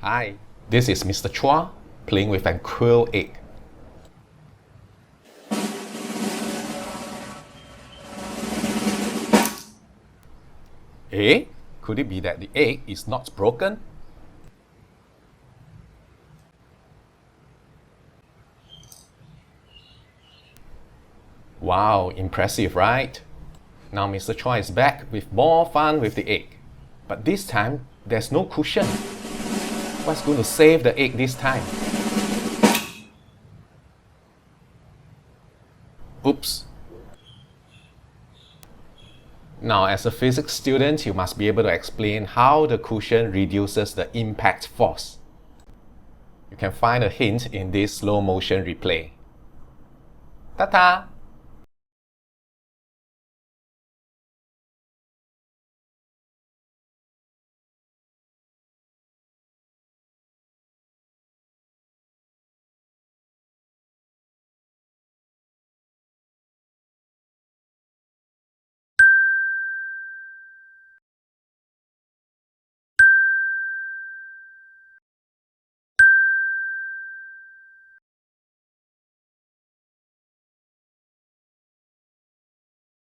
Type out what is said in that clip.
Hi, this is Mr. Chua playing with an quail egg. Eh? Could it be that the egg is not broken? Wow, impressive, right? Now Mr. Chua is back with more fun with the egg. But this time, there's no cushion. What's going to save the egg this time? Oops. Now, as a physics student, you must be able to explain how the cushion reduces the impact force. You can find a hint in this slow motion replay. Ta-ta!